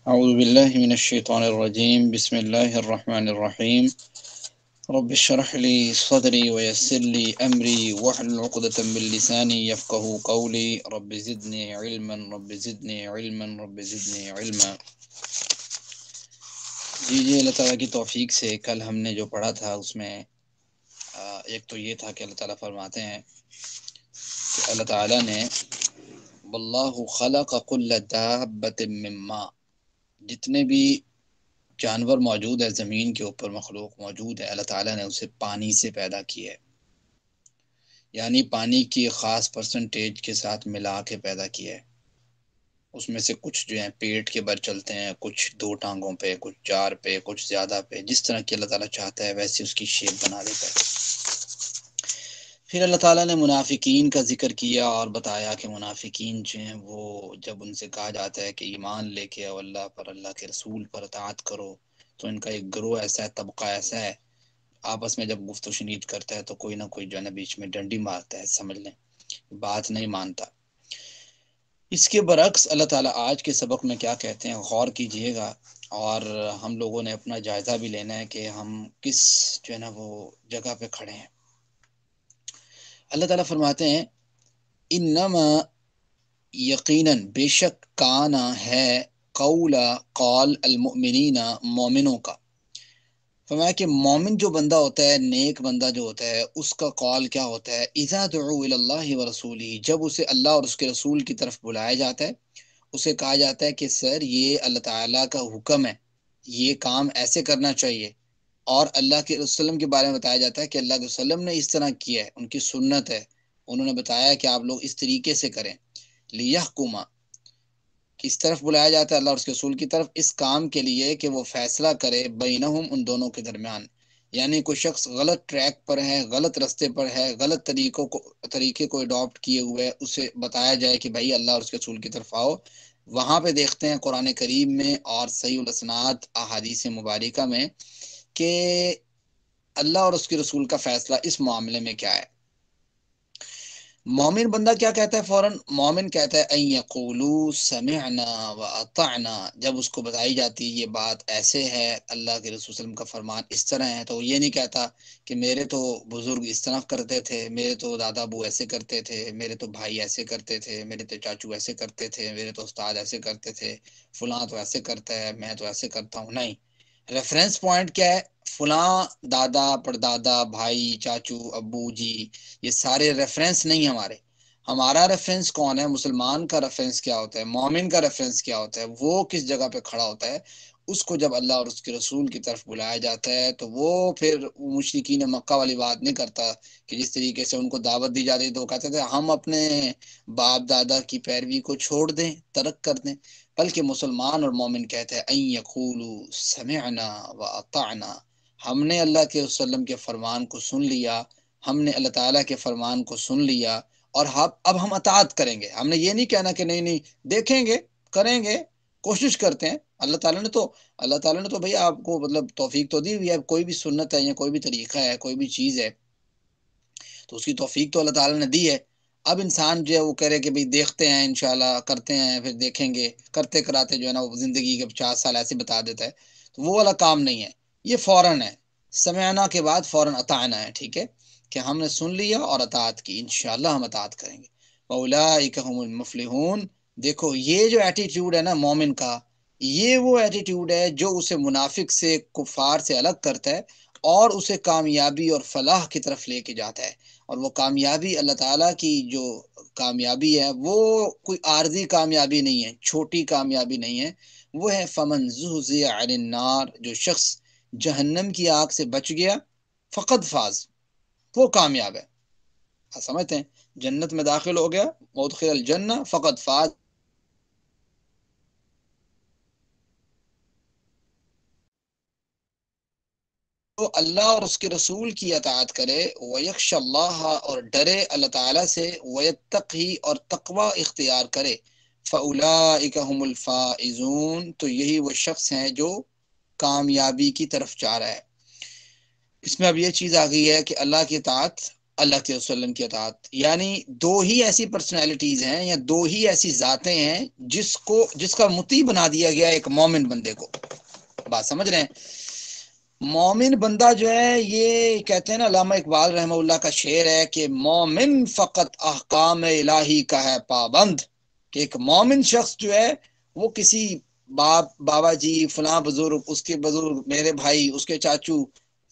اعوذ باللہ من الشیطان الرجیم بسم اللہ الرحمن الرحیم رب اشرح لی صدری ویسر لی امری واحلل عقدۃ من لسانی یفقهوا قولی رب زدنی علما رب زدنی علما رب زدنی علما۔ جی اللہ تعالیٰ کی توفیق سے کل ہم نے جو پڑھا تھا اس میں ایک تو یہ تھا کہ اللہ تعالیٰ فرماتے ہیں کہ اللہ تعالیٰ نے واللہ خلق کل دابۃ من ماء، جتنے بھی جانور موجود ہے زمین کے اوپر، مخلوق موجود ہے، اللہ تعالیٰ نے اسے پانی سے پیدا کیا ہے، یعنی پانی کی خاص پرسنٹیج کے ساتھ ملا کے پیدا کیا ہے۔ اس میں سے کچھ جو ہیں پیٹ کے بل چلتے ہیں، کچھ دو ٹانگوں پہ، کچھ چار پہ، کچھ زیادہ پہ، جس طرح کی اللہ تعالیٰ چاہتا ہے ویسے اس کی شیپ بنا دیتا ہے۔ پھر اللہ تعالیٰ نے منافقین کا ذکر کیا اور بتایا کہ منافقین جو ہیں وہ جب ان سے کہا جاتا ہے کہ ایمان لے کے آؤ اللہ پر، اللہ کے رسول پر اطاعت کرو، تو ان کا ایک گروہ ایسا ہے، طبقہ ایسا ہے، آپس میں جب گفت و شنید کرتا ہے تو کوئی نہ کوئی جو ہے نا بیچ میں ڈنڈی مارتا ہے، سمجھ لیں بات نہیں مانتا۔ اس کے برعکس اللہ تعالیٰ آج کے سبق میں کیا کہتے ہیں غور کیجئے گا، اور ہم لوگوں نے اپنا جائزہ بھی لینا ہے کہ ہم کس جو ہے نا وہ جگہ پہ کھڑے ہیں۔ اللہ تعالیٰ فرماتے ہیں انما، یقیناً بے شک، کانا ہے، قول المؤمنین، مومنوں کا۔ فرمایا کہ مومن جو بندہ ہوتا ہے، نیک بندہ جو ہوتا ہے، اس کا قول کیا ہوتا ہے، اذا دعوا الی اللہ ورسولہ، جب اسے اللہ اور اس کے رسول کی طرف بلایا جاتا ہے، اسے کہا جاتا ہے کہ سر یہ اللہ تعالیٰ کا حکم ہے، یہ کام ایسے کرنا چاہیے، اور اللہ کے وسلم کے بارے میں بتایا جاتا ہے کہ اللہ کے وسلم نے اس طرح کیا ہے، ان کی سنت ہے، انہوں نے بتایا کہ آپ لوگ اس طریقے سے کریں، لیحکما، کس طرف بلایا جاتا ہے، اللہ اور اس کے رسول کی طرف، اس کام کے لیے کہ وہ فیصلہ کرے بینہم، ان دونوں کے درمیان، یعنی کوئی شخص غلط ٹریک پر ہے، غلط رستے پر ہے، غلط طریقے کو اڈاپٹ کیے ہوئے، اسے بتایا جائے کہ بھائی اللہ اور اس کے رسول کی طرف آؤ۔ وہاں پہ دیکھتے ہیں قرآن کریم میں اور صحیح الاسناد احادیث مبارکہ میں کہ اللہ اور اس کے رسول کا فیصلہ اس معاملے میں کیا ہے۔ مومن بندہ کیا کہتا ہے فوراً؟ مومن کہتا ہے ان یقولوا سمعنا واطعنا، جب اس کو بتائی جاتی یہ بات ایسے ہے، اللہ کے رسول صلی اللہ علیہ وسلم کا فرمان اس طرح ہے، تو یہ نہیں کہتا کہ میرے تو بزرگ اس طرح کرتے تھے، میرے تو دادا ابو ایسے کرتے تھے، میرے تو بھائی ایسے کرتے تھے، میرے تو چاچو ایسے کرتے تھے، میرے تو استاد ایسے کرتے تھے، فلاں تو ایسے کرتا ہے، میں تو ایسے کرتا ہوں۔ نہیں، ریفرنس پوائنٹ کیا ہے؟ فلاں دادا، پردادا، بھائی، چاچو، ابو جی، یہ سارے ریفرنس نہیں ہمارے۔ ہمارا ریفرنس کون ہے؟ مسلمان کا ریفرنس کیا ہوتا ہے؟ مومن کا ریفرنس کیا ہوتا ہے؟ وہ کس جگہ پہ کھڑا ہوتا ہے؟ اس کو جب اللہ اور اس کے رسول کی طرف بلایا جاتا ہے تو وہ پھر مشرکین مکہ والی بات نہیں کرتا کہ جس طریقے سے ان کو دعوت دی جاتی تو وہ کہتے تھے ہم اپنے باپ دادا کی پیروی کو چھوڑ دیں، ترک کر دیں، بلکہ مسلمان اور مومن کہتے ہیں ان یقولوا سمعنا واطعنا، ہم نے اللہ کے وسلم کے فرمان کو سن لیا، ہم نے اللہ تعالیٰ کے فرمان کو سن لیا، اور اب ہم اطاعت کریں گے۔ ہم نے یہ نہیں کہنا کہ نہیں دیکھیں گے، کریں گے، کوشش کرتے ہیں۔ اللہ تعالیٰ نے تو بھئی آپ کو مطلب توفیق تو دی ہوئی ہے، کوئی بھی سنت ہے یا کوئی بھی طریقہ ہے، کوئی بھی چیز ہے تو اس کی توفیق تو اللہ تعالیٰ نے دی ہے۔ اب انسان جو ہے وہ کہہ رہے کہ بھئی دیکھتے ہیں، انشاءاللہ کرتے ہیں، پھر دیکھیں گے، کرتے کراتے جو ہے نا وہ زندگی کے 50 سال ایسے بتا دیتا ہے، تو وہ والا کام نہیں ہے، یہ فوراً ہے، سمعنا کے بعد فوراً اطعنا ہے، ٹھیک ہے، کہ ہم نے سن لیا اور اطاعت کی، انشاءاللہ ہم اطاعت کریں گے۔ وَأُولَٰئِكَ هُمُ الْمُفْلِحُونَ، دیکھو یہ جو ایٹیٹیوڈ ہے نا مومن کا، یہ وہ ایٹیٹیوڈ ہے جو اسے منافق سے، کفار سے الگ کرتا ہے اور اسے کامیابی اور فلاح کی طرف لے کے جاتا ہے۔ اور وہ کامیابی اللہ تعالیٰ کی جو کامیابی ہے وہ کوئی عارضی کامیابی نہیں ہے، چھوٹی کامیابی نہیں ہے، وہ ہے فمن زحزح عن النار، جو شخص جہنم کی آگ سے بچ گیا، فقد فاز، وہ کامیاب ہے۔ سمجھتے ہیں؟ جنت میں داخل ہو گیا، مدخل الجنہ فقد فاز، تو اللہ اور اس کے رسول کی اطاعت کرے، وَيَخْشَ اللَّهَ، اور ڈرے اللہ تعالیٰ سے، وَيَتَّقِي، اور تقوی اختیار کرے، فَأُولَٰئِكَ هُمُ الْفَائِزُونَ، تو یہی وہ شخص ہیں جو کامیابی کی طرف جا رہا ہے۔ اس میں اب یہ چیز آ گئی ہے کہ اللہ کی اطاعت اللہ کے وسلم کی اطاعت، یعنی دو ہی ایسی پرسنالٹیز ہیں یا دو ہی ایسی ذاتیں ہیں جس کا مطیع بنا دیا گیا ایک مومن بندے کو. بات سمجھ رہے ہیں؟ مومن بندہ جو ہے، یہ کہتے ہیں نا، علامہ اقبال رحمہ اللہ کا شعر ہے کہ مومن فقط احکام الہی کا ہے پابند، کہ ایک مومن شخص جو ہے وہ کسی بابا جی، فلاں بزرگ، اس کے بزرگ، میرے بھائی، اس کے چاچو،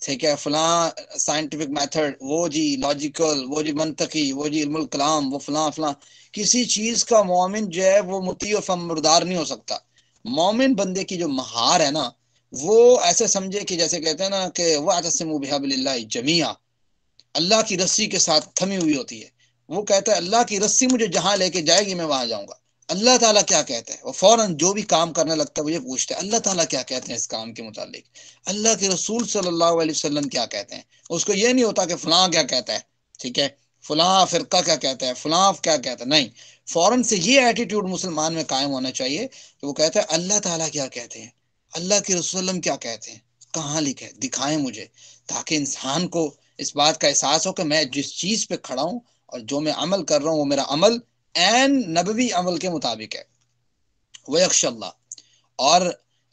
ٹھیک ہے، فلاں سائنٹیفک میتھڈ، وہ جی لاجیکل، وہ جی منطقی، وہ جی علم الکلام، وہ فلاں فلاں، کسی چیز کا مومن جو ہے وہ مطیع و فرمانبردار نہیں ہو سکتا. مومن بندے کی جو مہار ہے نا، وہ ایسے سمجھے کہ جیسے کہتے ہیں نا کہ وَاعْتَصِمُوا بِحَبْلِ اللَّهِ جَمِيعًا، اللہ کی رسی کے ساتھ تھمی ہوئی ہوتی ہے. وہ کہتا ہے اللہ کی رسی مجھے جہاں لے کے جائے گی میں وہاں جاؤں گا. اللہ تعالیٰ کیا کہتا ہے، وہ فوراً جو بھی کام کرنے لگتا ہے وہ یہ پوچھتا ہے اللہ تعالیٰ کیا کہتے ہیں اس کام کے متعلق، اللہ کے رسول صلی اللہ علیہ وسلم کیا کہتے ہیں. اس کو یہ نہیں ہوتا کہ فلاں کیا کہتا ہے، ٹھیک ہے، فلاں فرقہ کیا کہتا ہے، فلاں کیا کہتا ہے، نہیں، فوراً سے یہ ایٹیٹیوڈ مسلمان میں قائم ہونا چاہیے کہ وہ کہتا ہے اللہ تعالیٰ کیا کہتے ہیں، اللہ کے رسول وسلم کیا کہتے ہیں، کہاں لکھے دکھائیں مجھے، تاکہ انسان کو اس بات کا احساس ہو کہ میں جس چیز پہ کھڑا ہوں اور جو میں عمل کر رہا ہوں وہ میرا عمل عین نبوی عمل کے مطابق ہے. وَيَخْشَى اللَّهَ، اور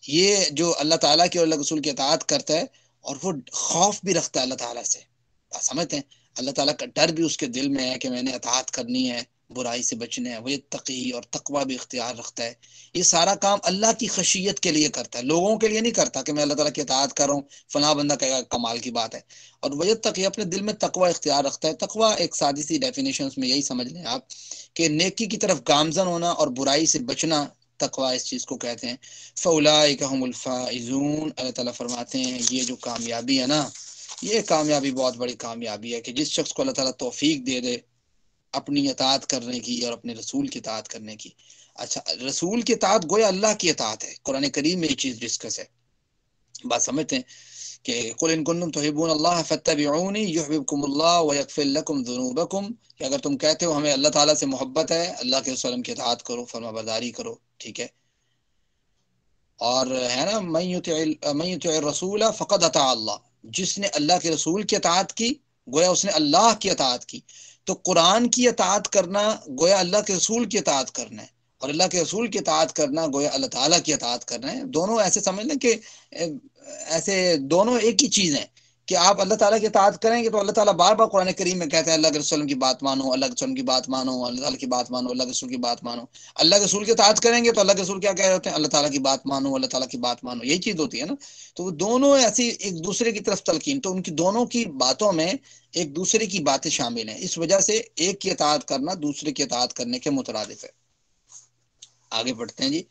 یہ جو اللہ تعالیٰ کی اور اللہ رسول کی اطاعت کرتا ہے اور وہ خوف بھی رکھتا ہے اللہ تعالیٰ سے. آپ سمجھتے ہیں، اللہ تعالیٰ کا ڈر بھی اس کے دل میں ہے کہ میں نے اطاعت کرنی ہے، برائی سے بچنے ہے. وہ یتقی، اور تقوی بھی اختیار رکھتا ہے. یہ سارا کام اللہ کی خشیت کے لیے کرتا ہے، لوگوں کے لیے نہیں کرتا کہ میں اللہ تعالیٰ کی اطاعت کر رہا ہوں فلاں بندہ کہے گا کمال کی بات ہے. اور وہ یتقی، اپنے دل میں تقوی اختیار رکھتا ہے. تقوی ایک سادی سی ڈیفینیشن میں یہی سمجھ لیں آپ کہ نیکی کی طرف گامزن ہونا اور برائی سے بچنا، تقوی اس چیز کو کہتے ہیں. فَأُولَٰئِکَ هُمُ الْفَائِزُونَ، اللہ تعالیٰ فرماتے ہیں یہ جو کامیابی ہے نا، یہ کامیابی بہت بڑی کامیابی ہے کہ جس شخص کو اللہ تعالیٰ توفیق دے دے اپنی اطاعت کرنے کی اور اپنے رسول کی اطاعت کرنے کی. اچھا، رسول کی اطاعت گویا اللہ کی اطاعت ہے. قرآن کریم میں یہ چیز ڈسکس ہے. بات سمجھتے ہیں کہ قُلْ إِن كُنتُمْ تُحِبُّونَ اللَّهَ فَاتَّبِعُونِي يُحْبِبْكُمُ اللَّهُ وَيَغْفِرْ لَكُمْ ذُنُوبَكُمْ، کہ اگر تم کہتے ہو ہمیں اللہ تعالیٰ سے محبت ہے، اللہ کے وسلم کی اطاعت کرو، فرما برداری کرو، ٹھیک ہے. اور ہے نا من یطع الرسول فقد اطاع اللہ، جس نے اللہ کے رسول کی اطاعت کی گویا اس نے اللہ کی اطاعت کی. تو قرآن کی اطاعت کرنا گویا اللہ کے رسول کی اطاعت کرنا ہے، اور اللہ کے رسول کی اطاعت کرنا گویا اللہ تعالیٰ کی اطاعت کرنا ہے. دونوں ایسے سمجھ لیں کہ ایسے دونوں ایک ہی چیز ہیں کہ آپ اللہ تعالیٰ کی اطاعت کریں گے تو اللہ تعالیٰ بار بار قرآن کریم میں کہتے ہیں اللہ کے رسول کی بات مانو، اللہ کے رسول کی بات مانو، اللہ تعالیٰ کی بات مانو، اللہ کے رسول کی بات مانو. اللہ کے رسول کی اطاعت کریں گے تو اللہ کے رسول کیا کہہ رہے ہوتے ہیں، اللہ تعالیٰ کی بات مانو، اللہ تعالیٰ کی بات مانو، یہی چیز ہوتی ہے نا. تو وہ دونوں ایسی ایک دوسرے کی طرف تلقین، تو ان کی دونوں کی باتوں میں ایک دوسرے کی باتیں شامل ہیں، اس وجہ سے ایک کی اطاعت کرنا دوسرے کی اطاعت کرنے کے مترادف ہے. آگے بڑھتے ہیں جی.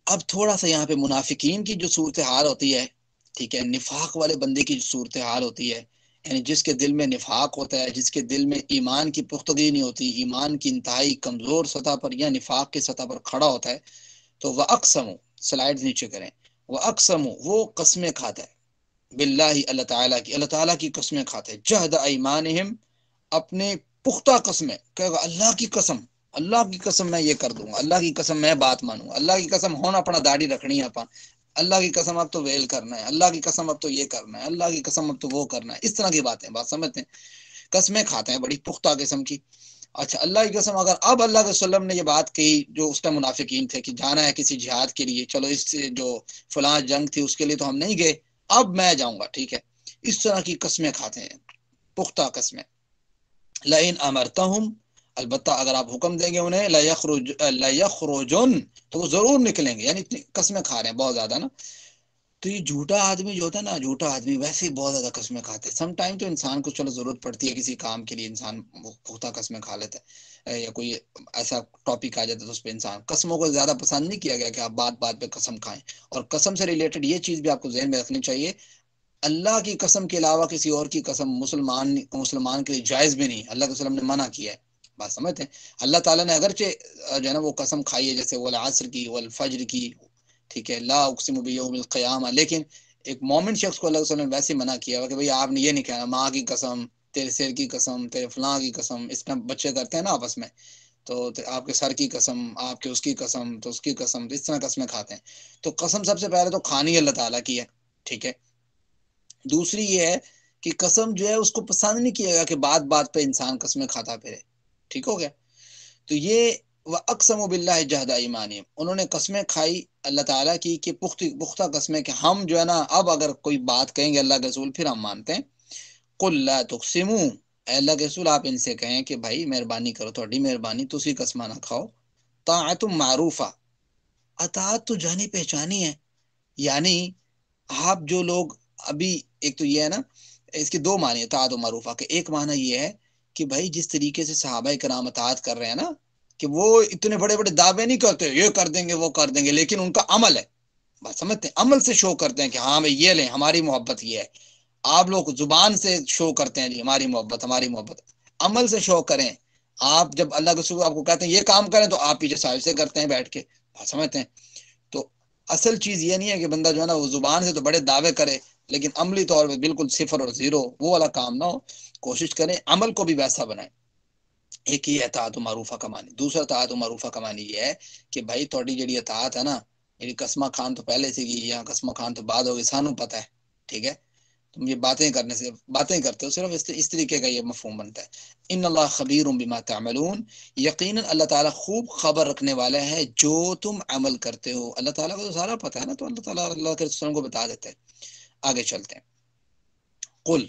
اب تھوڑا سا یہاں پہ منافقین کی جو صورتحال ہوتی ہے، ٹھیک ہے، نفاق والے بندے کی جو صورتحال ہوتی ہے، یعنی جس کے دل میں نفاق ہوتا ہے، جس کے دل میں ایمان کی پختگی نہیں ہوتی، ایمان کی انتہائی کمزور سطح پر یا نفاق کی سطح پر کھڑا ہوتا ہے، تو وہ اقسم، سلائڈ نیچے کریں، وہ اقسم، وہ قسمیں کھاتا ہے، باللہ، اللہ تعالیٰ کی، اللہ تعالیٰ کی قسمیں کھاتا ہے، جہد ایمانہم، اپنے پختہ قسمیں، کہے گا اللہ کی قسم، اللہ کی قسم میں یہ کر دوں گا، اللہ کی قسم میں بات مانوں گا، اللہ کی قسم ہونا اپنا داڑھی رکھنی ہے اپنا، اللہ کی قسم اب تو ویل کرنا ہے، اللہ کی قسم اب تو یہ کرنا ہے، اللہ کی قسم اب تو وہ کرنا ہے. اس طرح کی باتیں، بات سمجھتے ہیں، قسمیں کھاتے ہیں بڑی پختہ قسم کی. اچھا، اللہ کی قسم، اگر اب اللہ کے وسلم نے یہ بات کہی جو اس ٹائم منافقین تھے کہ جانا ہے کسی جہاد کے لیے، چلو اس سے جو فلاں جنگ تھی اس کے لیے تو ہم نہیں گئے، اب میں جاؤں گا، ٹھیک ہے، اس طرح کی قسمیں کھاتے ہیں، پختہ قسمیں. لئن امرتہم، البتہ اگر آپ حکم دیں گے انہیں، لیخرجن، تو وہ ضرور نکلیں گے، یعنی اتنی قسمیں کھا رہے ہیں بہت زیادہ نا. تو یہ جھوٹا آدمی جو ہوتا ہے نا، جھوٹا آدمی ویسے ہی بہت زیادہ قسمیں کھاتے ہیں. سم ٹائم تو انسان کو چلو ضرورت پڑتی ہے کسی کام کے لیے، انسان وہ پختہ قسمیں کھا لیتا ہے، یا کوئی ایسا ٹاپک آ جاتا ہے تو اس پہ انسان، قسموں کو زیادہ پسند نہیں کیا گیا کہ آپ بات بات پہ قسم کھائیں. اور قسم سے ریلیٹڈ یہ چیز بھی آپ کو ذہن میں رکھنی چاہیے، اللہ کی قسم کے علاوہ کسی اور کی قسم مسلمان کے لیے جائز بھی نہیں، اللہ کے وسلم نے منع کیا ہے. بات سمجھتے ہیں، اللہ تعالیٰ نے اگرچہ جو ہے نا وہ قسم کھائی ہے جیسے والعصر کی، والفجر کی، ٹھیک ہے، لا اقسم بیوم القیامہ، لیکن ایک مومن شخص کو اللہ کے وسلم نے ویسے منع کیا کہ بھئی آپ نے یہ نہیں کہنا ماں کی قسم، تیرے سر کی قسم، تیرے فلاں کی قسم. اس طرح بچے کرتے ہیں نا آپس میں، تو آپ کے سر کی قسم، آپ کے اس کی قسم، تو اس کی قسم، اس طرح قسمیں کھاتے ہیں. تو قسم سب سے پہلے تو کھانی اللہ تعالیٰ کی ہے، ٹھیک ہے. دوسری یہ ہے کہ قسم جو ہے اس کو پسند نہیں کیے گا کہ بات بات پہ انسان قسمیں کھاتا پھرے. ٹھیک ہو گیا. تو یہ وَأَقْسَمُوا بِاللَّهِ جَهْدَ أَيْمَانِهِمْ، انہوں نے قسمیں کھائی اللہ تعالیٰ کی کہ پختہ قسمیں کہ ہم جو ہے نا اب اگر کوئی بات کہیں گے اللہ کے رسول پھر ہم مانتے ہیں. قُل لَا تُقْسِمُوا، اے اللہ کے رسول آپ ان سے کہیں کہ بھائی مہربانی کرو، تھوڑی مہربانی، تسی قسمہ نہ کھاؤ. طاعۃ معروفہ، اطاعت تو جانی پہچانی ہے. یعنی آپ جو لوگ ابھی، ایک تو یہ ہے نا اس کے دو معنی اطاعت و معروفہ کے. ایک معنی یہ ہے کہ بھائی جس طریقے سے صحابہ کرام اطاعت کر رہے ہیں نا کہ وہ اتنے بڑے بڑے دعوے نہیں کرتے یہ کر دیں گے وہ کر دیں گے، لیکن ان کا عمل ہے. بات سمجھتے ہیں؟ عمل سے شو کرتے ہیں کہ ہاں بھائی یہ لیں ہماری محبت یہ ہے. آپ لوگ زبان سے شو کرتے ہیں جی ہماری محبت ہماری محبت، عمل سے شو کریں. آپ جب اللہ کے رسول آپ کو کہتے ہیں یہ کام کریں تو آپ پیچھے سائڈ سے کرتے ہیں بیٹھ کے. بات سمجھتے ہیں؟ تو اصل چیز یہ نہیں ہے کہ بندہ جو ہے نا وہ زبان سے تو بڑے دعوے کرے لیکن عملی طور پہ بالکل صفر اور زیرو، وہ والا کام نہ ہو. کوشش کریں عمل کو بھی ویسا بنائیں. ایک یہ اطاعت و معروفہ کا معنی. دوسرا اطاعت و معروفہ کا معنی یہ ہے کہ بھائی تھوڑی جڑی اطاعت ہے نا، یعنی قسمہ خان تو پہلے سے کی یا قسمہ خان تو بعد ہوگی، سانو پتہ ہے. ٹھیک ہے، تم یہ باتیں کرتے ہو صرف اس طریقے کا یہ مفہوم بنتا ہے. ان اللہ خبیر بما تعملون، یقیناً اللہ تعالیٰ خوب خبر رکھنے والا ہے جو تم عمل کرتے ہو. اللہ تعالیٰ کو تو سارا پتہ ہے نا، تو اللہ تعالیٰ اللہ کے رسول کو بتا دیتے ہیں. آگے چلتے ہیں. قل،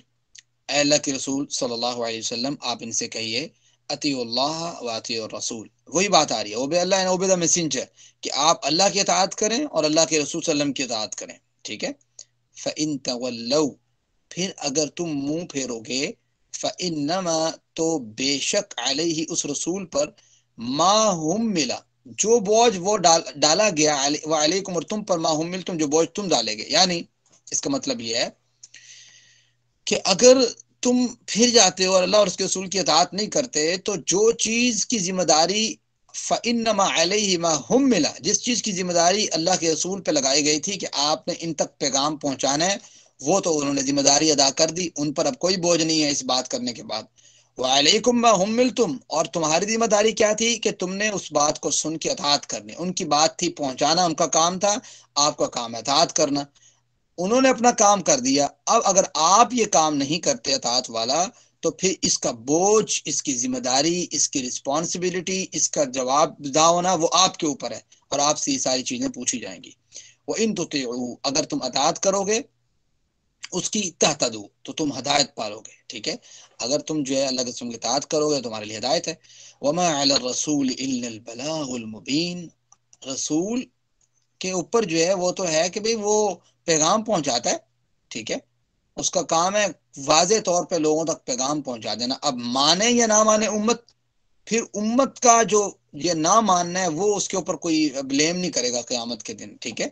اے اللہ کے رسول صلی اللہ علیہ وسلم آپ ان سے کہیے اطیعوا اللہ و اطیعوا الرسول. وہی بات آ رہی ہے، obey Allah and obey the messenger, کہ آپ اللہ کی اطاعت کریں اور اللہ کے رسول صلی اللہ علیہ وسلم کی اطاعت کریں. ٹھیک ہے. فَإِن تَوَلَّوْا، پھر اگر تم منہ پھیرو گے، فَإِنَّمَا، تو بے شک علیہ اس رسول پر، ما حمل، جو بوجھ وہ ڈالا گیا، وعلیکم اور تم پر ما حملتم جو بوجھ تم ڈالے گے. یعنی اس کا مطلب یہ ہے کہ اگر تم پھر جاتے ہو اور اللہ اور اس کے رسول کی اطاعت نہیں کرتے تو جو چیز کی ذمہ داری فَإِنَّمَا عَلَيْهِ مَا حُمِّلَ، جس چیز کی ذمہ داری اللہ کے رسول پہ لگائی گئی تھی کہ آپ نے ان تک پیغام پہنچانا ہے، وہ تو انہوں نے ذمہ داری ادا کر دی، ان پر اب کوئی بوجھ نہیں ہے اس بات کرنے کے بعد. وَعَلَيْكُمْ مَا حُمِّلْتُمْ، اور تمہاری ذمہ داری کیا تھی کہ تم نے اس بات کو سن کے اطاعت کرنی. ان کی بات تھی پہنچانا، ان کا کام تھا، آپ کا کام ہے اطاعت کرنا. انہوں نے اپنا کام کر دیا. اب اگر آپ یہ کام نہیں کرتے اطاعت والا تو پھر اس کا بوجھ، اس کی ذمہ داری، اس کی رسپانسبلٹی، اس کا جواب دہ ہونا وہ آپ کے اوپر ہے اور آپ سے یہ ساری چیزیں پوچھی جائیں گی. وَإِن تُطِيعُوا، اگر تم اطاعت کرو گے اس کی، تہتدوا، تو تم ہدایت پالو گے. ٹھیک ہے، اگر تم جو ہے اللہ کے رسول کی اطاعت کرو گے تمہارے لیے ہدایت ہے. وَمَا عَلَى الرَّسُولِ إِلَّا الْبَلَاغُ الْمُبِينُ، رسول کے اوپر جو ہے وہ تو ہے کہ بھئی وہ پیغام پہنچاتا ہے. ٹھیک ہے، اس کا کام ہے واضح طور پہ لوگوں تک پیغام پہنچا دینا. اب مانے یا نہ مانے امت، پھر امت کا جو یہ نہ ماننا ہے وہ اس کے اوپر کوئی بلیم نہیں کرے گا قیامت کے دن. ٹھیک ہے،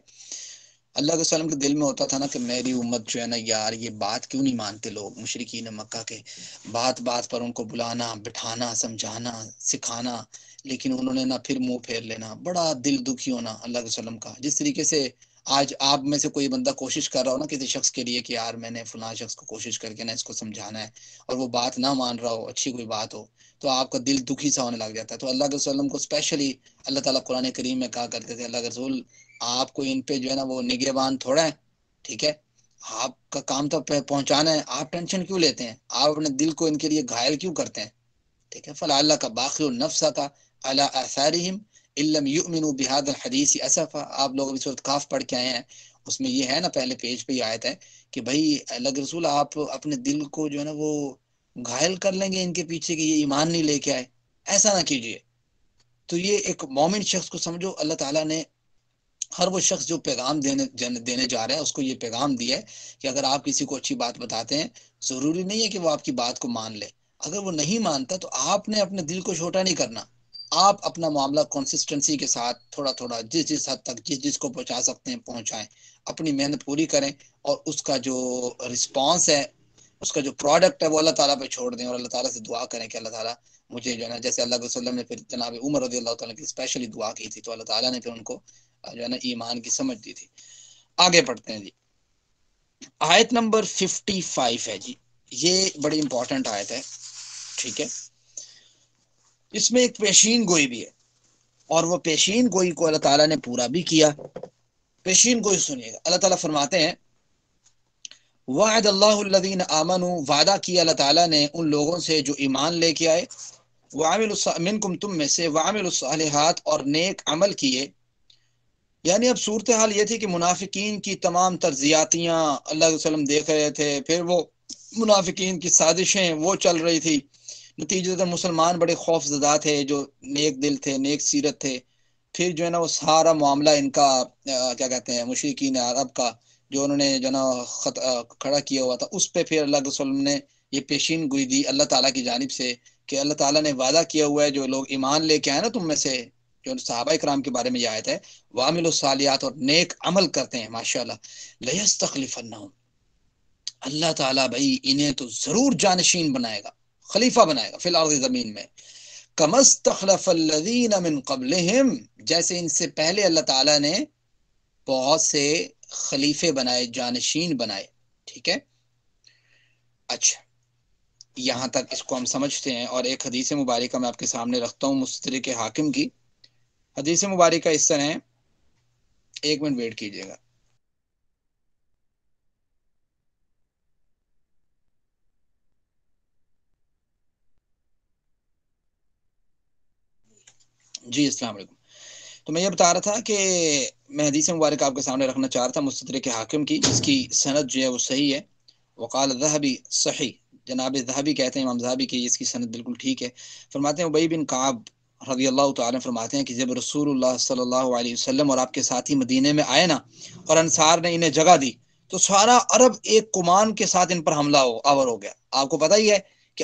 اللہ کے وسلم کے دل میں ہوتا تھا نا کہ میری امت جو ہے نا یار یہ بات کیوں نہیں مانتے لوگ مشرکین مکہ کے، بات بات پر ان کو بلانا بٹھانا سمجھانا سکھانا، لیکن انہوں نے نہ پھر منہ پھیر لینا. بڑا دل دکھی ہونا اللہ کے وسلم کا. جس طریقے سے آج آپ میں سے کوئی بندہ کوشش کر رہا ہو نا کسی شخص کے لیے کہ یار میں نے فلاں شخص کو کوشش کر کے نا اس کو سمجھانا ہے اور وہ بات نہ مان رہا ہو، اچھی کوئی بات ہو تو آپ کا دل دکھی سا ہونے لگ جاتا ہے. تو اللہ کے وسلم کو اسپیشلی اللہ تعالیٰ قرآن کریم میں کہا کرتے تھے اللہ کے رسول آپ کو ان پہ جو ہے نا وہ نگہبان تھوڑا ہے. ٹھیک ہے، آپ کا کام تو پہنچانا ہے، آپ ٹینشن کیوں لیتے ہیں، آپ اپنے دل کو ان کے لیے گھائل کیوں کرتے ہیں. ٹھیک ہے، فلعلہ کا باقی النفس کا علی آثارہم ان لم یؤمنوا بهذا الحدیث اسفا. آپ لوگ ابھی سورۃ کاف پڑھ کے آئے ہیں، اس میں یہ ہے نا پہلے پیج پہ یہ آیت ہے کہ بھائی اللہ کے رسول آپ اپنے دل کو جو ہے نا وہ گھائل کر لیں گے ان کے پیچھے کہ یہ ایمان نہیں لے کے آئے، ایسا نہ کیجیے. تو یہ ایک مومن شخص کو سمجھو اللہ تعالیٰ نے ہر وہ شخص جو پیغام دینے جا رہا ہے اس کو یہ پیغام دیا ہے کہ اگر آپ کسی کو اچھی بات بتاتے ہیں ضروری نہیں ہے کہ وہ آپ کی بات کو مان لے. اگر وہ نہیں مانتا تو آپ نے اپنے دل کو چھوٹا نہیں کرنا، آپ اپنا معاملہ کنسسٹنسی کے ساتھ تھوڑا تھوڑا جس حد تک جس کو پہنچا سکتے ہیں پہنچائیں، اپنی محنت پوری کریں اور اس کا جو رسپانس ہے، اس کا جو پروڈکٹ ہے وہ اللہ تعالیٰ پہ چھوڑ دیں اور اللہ تعالیٰ سے دعا کریں کہ اللہ تعالیٰ مجھے جو ہے نا، جیسے اللہ کے وسلم نے پھر جناب عمر رضی اللہ تعالیٰ کی اسپیشلی دعا کی تھی تو اللہ تعالیٰ نے پھر ان کو جو ہے نا ایمان کی سمجھ دی تھی. آگے پڑھتے ہیں جی، آیت نمبر 55 ہے جی، یہ بڑی امپورٹنٹ آیت ہے. ٹھیک ہے، اس میں ایک پیشین گوئی بھی ہے اور وہ پیشین گوئی کو اللہ تعالیٰ نے پورا بھی کیا. پیشین گوئی سنیے گا، اللہ تعالیٰ فرماتے ہیں وعد اللہ الذین آمنوا، وعدہ کیا اللہ تعالیٰ نے ان لوگوں سے جو ایمان لے کے آئے، منکم تم میں سے، وعملوا الصالحات اور نیک عمل کیے. یعنی اب صورتحال یہ تھی کہ منافقین کی تمام ترزیاتیاں اللہ علیہ وسلم دیکھ رہے تھے، پھر وہ منافقین کی سازشیں وہ چل رہی تھی. نتیجہ مسلمان بڑے خوف زدہ تھے، جو نیک دل تھے، نیک سیرت تھے. پھر جو ہے نا وہ سارا معاملہ ان کا کیا کہتے ہیں مشرکین عرب کا جو انہوں نے جو نا کھڑا کیا ہوا تھا، اس پہ پھر اللہ کے وسلم نے یہ پیشین گوئی دی اللہ تعالیٰ کی جانب سے کہ اللہ تعالیٰ نے وعدہ کیا ہوا ہے جو لوگ ایمان لے کے آئے نا تم میں سے، جو صحابہ کرام کے بارے میں یہ آیت ہے، وعملوا الصالحات اور نیک عمل کرتے ہیں ماشاءاللہ، لیستخلفنہم، اللہ تعالیٰ بھائی انہیں تو ضرور جانشین بنائے گا، خلیفہ بنائے گا فی الارض، زمین میں. کما استخلف الذین من قبلہم، جیسے ان سے پہلے اللہ تعالیٰ نے بہت سے خلیفے بنائے، جانشین بنائے. ٹھیک ہے، اچھا یہاں تک اس کو ہم سمجھتے ہیں. اور ایک حدیث مبارکہ میں آپ کے سامنے رکھتا ہوں مستدرک حاکم کی. حدیث مبارکہ اس طرح ہے، ایک منٹ ویٹ کیجیے گا. جی السلام علیکم. تو میں یہ بتا رہا تھا کہ میں حدیث مبارک آپ کے سامنے رکھنا چاہ رہا تھا مستدرک حاکم کی، جس کی سند جو ہے وہ صحیح ہے. وقال الذهبی صحیح، جناب ذہبی کہتے ہیں، امام ذہبی کی اس کی سند بالکل ٹھیک ہے. فرماتے ہیں ابی بن کعب رضی اللہ تعالیٰ فرماتے ہیں کہ جب رسول اللہ صلی اللہ علیہ وسلم اور آپ کے ساتھی مدینے میں آئے نا اور انصار نے انہیں جگہ دی، تو سارا عرب ایک کمان کے ساتھ ان پر حملہ آور ہو گیا. آپ کو پتہ ہی ہے کہ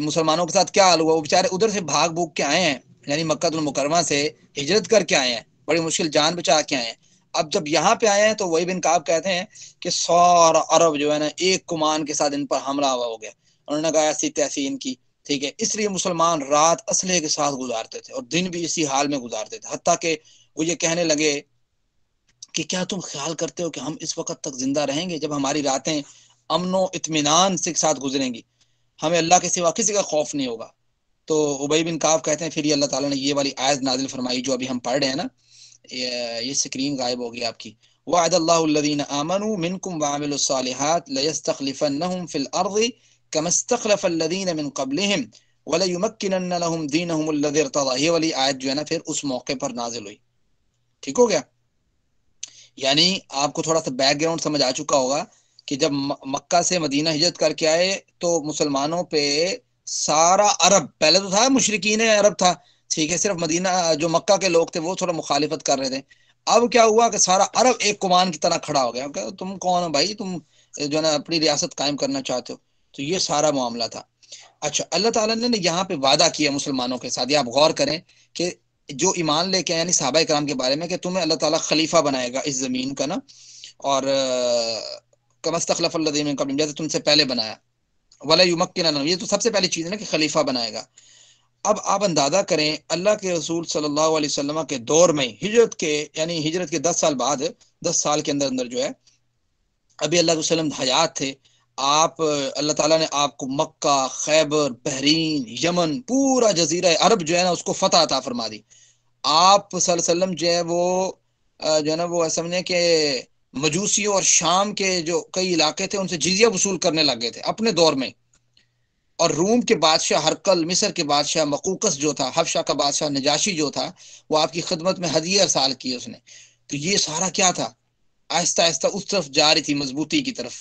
مسلمانوں کے ساتھ کیا حال ہوا، وہ بیچارے ادھر سے بھاگ بھوگ کے آئے ہیں، یعنی مکہ المکرمہ سے ہجرت کر کے آئے ہیں، بڑی مشکل جان بچا کے آئے ہیں. اب جب یہاں پہ آئے ہیں تو وہی بن کعب کہتے ہیں کہ سارا عرب جو ہے نا ایک کمان کے ساتھ ان پر حملہ ہو گیا. انہوں نے کہا ایسی تیسی ان کی، ٹھیک ہے. اس لیے مسلمان رات اسلحے کے ساتھ گزارتے تھے اور دن بھی اسی حال میں گزارتے تھے، حتیٰ کہ وہ یہ کہنے لگے کہ کیا تم خیال کرتے ہو کہ ہم اس وقت تک زندہ رہیں گے جب ہماری راتیں امن و اطمینان سے ساتھ گزریں گی، ہمیں اللہ کے سوا کسی کا خوف نہیں ہوگا. تو ابی بن کعب کہتے ہیں پھر یہ اللہ تعالیٰ نے یہ والی آیت نازل فرمائی جو ابھی ہم پڑھ رہے ہیں نا. یہ سکرین غائب ہوگی آپ کی. وعد اللہ الذین آمنوا منکم وعملوا الصالحات لیستخلفنہم فی الارض کما استخلف الذین من قبلہم ولیمکنن لہم دینہم الذی ارتضی. یہ والی آیت جو ہے نا پھر اس موقع پر نازل ہوئی. ٹھیک ہو گیا؟ یعنی آپ کو تھوڑا سا بیک گراؤنڈ سمجھ آ چکا ہوگا کہ جب مکہ سے مدینہ ہجرت کر کے آئے تو مسلمانوں پہ سارا عرب، پہلے تو تھا مشرکین عرب تھا، ٹھیک ہے، صرف مدینہ جو مکہ کے لوگ تھے وہ تھوڑا مخالفت کر رہے تھے. اب کیا ہوا کہ سارا عرب ایک کمان کی طرح کھڑا ہو گیا کہ تم کون ہو بھائی، تم جو ہے نا اپنی ریاست قائم کرنا چاہتے ہو. تو یہ سارا معاملہ تھا. اچھا اللہ تعالیٰ نے یہاں پہ وعدہ کیا مسلمانوں کے ساتھ، یہ آپ غور کریں کہ جو ایمان لے کے یعنی صحابہ کرام کے بارے میں کہ تمہیں اللہ تعالیٰ خلیفہ بنائے گا اس زمین کا نا، اور کما استخلف الذین من قبلہم، جیسے تم سے پہلے بنایا، ولا یمکنن، یہ تو سب سے پہلی چیز ہے نا کہ خلیفہ بنائے گا. اب آپ اندازہ کریں اللہ کے رسول صلی اللہ علیہ وسلم کے دور میں ہجرت کے یعنی ہجرت کے 10 سال بعد، 10 سال کے اندر جو ہے ابھی اللہ کے وسلم حیات تھے. آپ اللہ تعالیٰ نے آپ کو مکہ، خیبر، بحرین، یمن، پورا جزیرہ عرب جو ہے نا اس کو فتح عطا فرما دی. آپ صلی اللہ علیہ وسلم جو ہے وہ جو ہے نا وہ سمجھیں کہ مجوسیوں اور شام کے جو کئی علاقے تھے ان سے جزیہ وصول کرنے لگے تھے اپنے دور میں. اور روم کے بادشاہ ہرقل، مصر کے بادشاہ مقوقس جو تھا، حبشہ کا بادشاہ نجاشی جو تھا، وہ آپ کی خدمت میں ہدیہ ارسال کی اس نے. تو یہ سارا کیا تھا، آہستہ آہستہ اس طرف جاری تھی، مضبوطی کی طرف،